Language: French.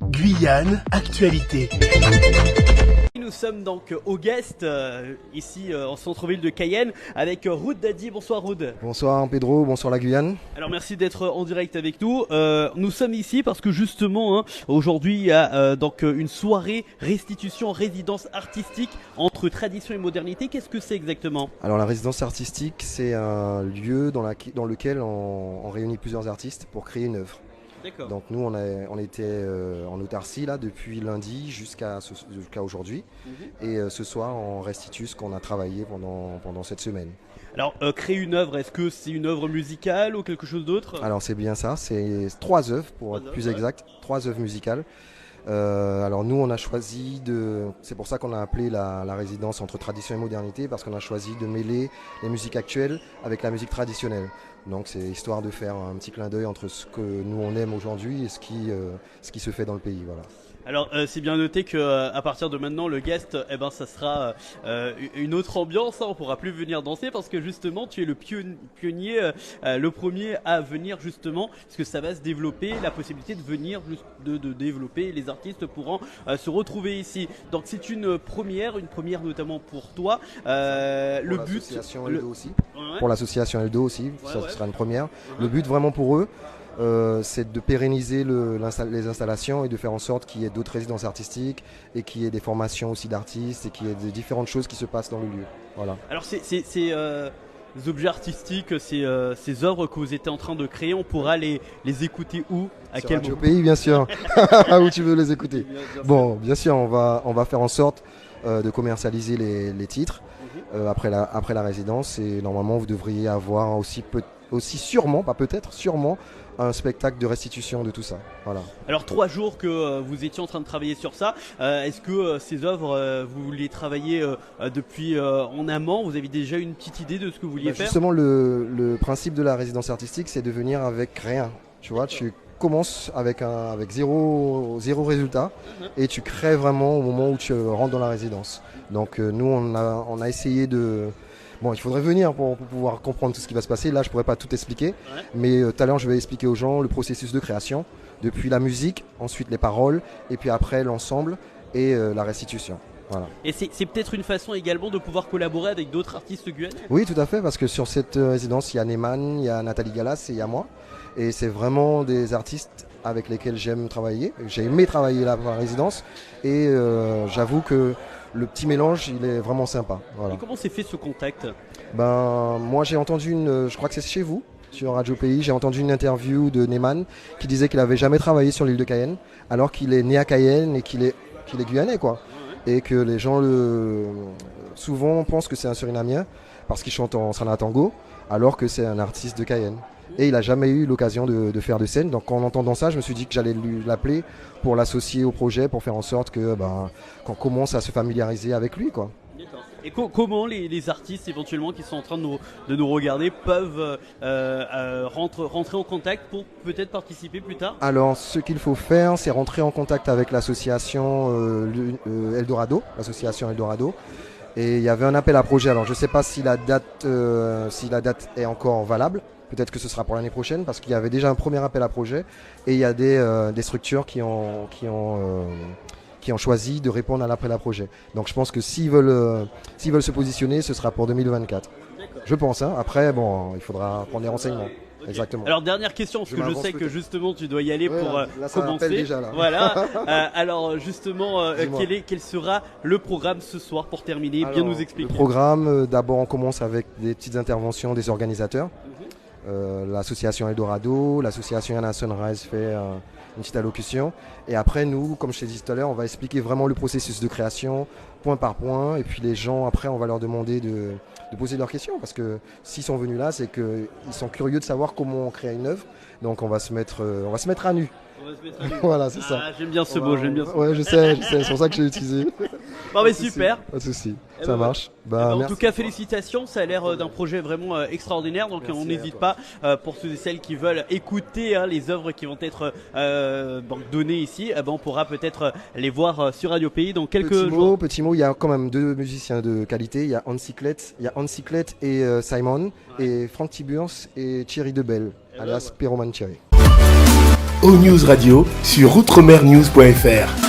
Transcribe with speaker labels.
Speaker 1: Guyane, actualité.
Speaker 2: Nous sommes donc au guest, ici en centre-ville de Cayenne, avec Roud Dadi. Bonsoir Roud.
Speaker 3: Bonsoir Pedro, bonsoir la Guyane.
Speaker 2: Alors merci d'être en direct avec nous. Nous sommes ici parce que justement, aujourd'hui il y a donc une soirée restitution résidence artistique entre tradition et modernité. Qu'est-ce que c'est exactement?
Speaker 3: Alors la résidence artistique, c'est un lieu dans lequel on réunit plusieurs artistes pour créer une œuvre.
Speaker 2: D'accord.
Speaker 3: Donc nous on était en autarcie là depuis lundi jusqu'à aujourd'hui. Et ce soir on restitue ce qu'on a travaillé pendant cette semaine.
Speaker 2: Alors créer une œuvre, est-ce que c'est une œuvre musicale ou quelque chose d'autre?
Speaker 3: Alors c'est bien ça, c'est 3 œuvres pour être plus exact, 3 œuvres musicales. Alors nous on a choisi c'est pour ça qu'on a appelé la résidence entre tradition et modernité, parce qu'on a choisi de mêler les musiques actuelles avec la musique traditionnelle. Donc c'est histoire de faire un petit clin d'œil entre ce que nous on aime aujourd'hui et ce qui se fait dans le pays. Voilà.
Speaker 2: Alors c'est bien noté que à partir de maintenant le guest, ça sera une autre ambiance, hein, on pourra plus venir danser parce que justement tu es le pionnier, le premier à venir justement, parce que ça va se développer, la possibilité de venir de développer, les artistes pourront se retrouver ici. Donc c'est une première notamment pour toi. Le but
Speaker 3: l'association Eldo aussi.
Speaker 2: Ouais.
Speaker 3: Pour l'association Eldo aussi,
Speaker 2: Ouais,
Speaker 3: ça sera une première. Le but vraiment pour eux, c'est de pérenniser les installations et de faire en sorte qu'il y ait d'autres résidences artistiques et qu'il y ait des formations aussi d'artistes et qu'il y ait des différentes choses qui se passent dans le lieu. Voilà.
Speaker 2: Alors ces objets artistiques, ces œuvres que vous êtes en train de créer, on pourra les écouter où? À
Speaker 3: Sur
Speaker 2: quel
Speaker 3: Radio
Speaker 2: moment?
Speaker 3: Pays, bien sûr. Où tu veux les écouter. Bon, bien sûr, on va faire en sorte de commercialiser les titres après la résidence, et normalement vous devriez avoir aussi sûrement, pas peut-être, sûrement un spectacle de restitution de tout ça. Voilà.
Speaker 2: Alors 3 jours que vous étiez en train de travailler sur ça, est-ce que ces œuvres, vous les travaillez depuis en amont? Vous avez déjà une petite idée de ce que vous vouliez faire?
Speaker 3: Justement, le principe de la résidence artistique, c'est de venir avec rien. Tu vois, tu commences avec zéro résultat et tu crées vraiment au moment où tu rentres dans la résidence. Donc nous, on a essayé de... Bon, il faudrait venir pour pouvoir comprendre tout ce qui va se passer. Là, je pourrais pas tout expliquer, mais tout à l'heure, je vais expliquer aux gens le processus de création, depuis la musique, ensuite les paroles, et puis après l'ensemble et la restitution. Voilà.
Speaker 2: Et c'est peut-être une façon également de pouvoir collaborer avec d'autres artistes guyanais?
Speaker 3: Oui, tout à fait, parce que sur cette résidence, il y a Neyman, il y a Nathalie Galas et il y a moi. Et c'est vraiment des artistes avec lesquels j'aime travailler. J'ai aimé travailler là dans la résidence, et j'avoue que le petit mélange, il est vraiment sympa. Voilà.
Speaker 2: Et comment s'est fait ce contact?
Speaker 3: Moi j'ai entendu je crois que c'est chez vous, sur Radio Pays, j'ai entendu une interview de Neyman qui disait qu'il n'avait jamais travaillé sur l'île de Cayenne, alors qu'il est né à Cayenne et qu'il est guyanais, quoi. Et que les gens souvent pensent que c'est un Surinamien parce qu'il chante en Srana Tango, alors que c'est un artiste de Cayenne. Et il n'a jamais eu l'occasion de faire de scène. Donc en entendant ça, je me suis dit que j'allais l'appeler pour l'associer au projet, pour faire en sorte qu'on commence à se familiariser avec lui, quoi.
Speaker 2: Et comment les artistes éventuellement qui sont en train de nous regarder peuvent rentrer en contact pour peut-être participer plus tard?
Speaker 3: Alors ce qu'il faut faire, c'est rentrer en contact avec l'association Eldorado, l'association Eldorado. Et il y avait un appel à projet. Alors je ne sais pas si la date est encore valable. Peut-être que ce sera pour l'année prochaine, parce qu'il y avait déjà un premier appel à projet et il y a des structures qui ont choisi de répondre à l'appel à projet. Donc je pense que s'ils veulent se positionner, ce sera pour 2024. Je pense. Hein. Après, bon, il faudra prendre des renseignements. Okay. Exactement.
Speaker 2: Alors dernière question, parce que je sais que justement tu dois y aller pour
Speaker 3: là,
Speaker 2: commencer.
Speaker 3: Déjà, là.
Speaker 2: Voilà. Alors justement, quel sera le programme ce soir pour terminer? Bien nous expliquer.
Speaker 3: Le programme, d'abord on commence avec des petites interventions des organisateurs. L'association Eldorado, l'association Yana Sunrise fait une petite allocution, et après nous, comme je t'ai dit tout à l'heure, on va expliquer vraiment le processus de création point par point, et puis les gens après on va leur demander de poser leurs questions, parce que s'ils sont venus là, c'est qu'ils sont curieux de savoir comment on crée une œuvre, donc on va se mettre à nu. Voilà, c'est ça.
Speaker 2: J'aime bien ce mot, j'aime bien ce mot.
Speaker 3: Ouais, je sais, c'est pour ça que je l'ai utilisé.
Speaker 2: Bon, mais super.
Speaker 3: Pas de souci, ça marche.
Speaker 2: En tout cas, félicitations, ça a l'air d'un projet vraiment extraordinaire. Donc, on n'hésite pas pour ceux et celles qui veulent écouter les œuvres qui vont être données ici. On pourra peut-être les voir sur Radio Pays dans quelques jours.
Speaker 3: Petit mot, il y a quand même 2 musiciens de qualité. Il y a Ancyclette et Simon, et Franck Tiburce et Thierry Debel, alias Pyroman Thierry.
Speaker 1: O News Radio sur outremernews.fr.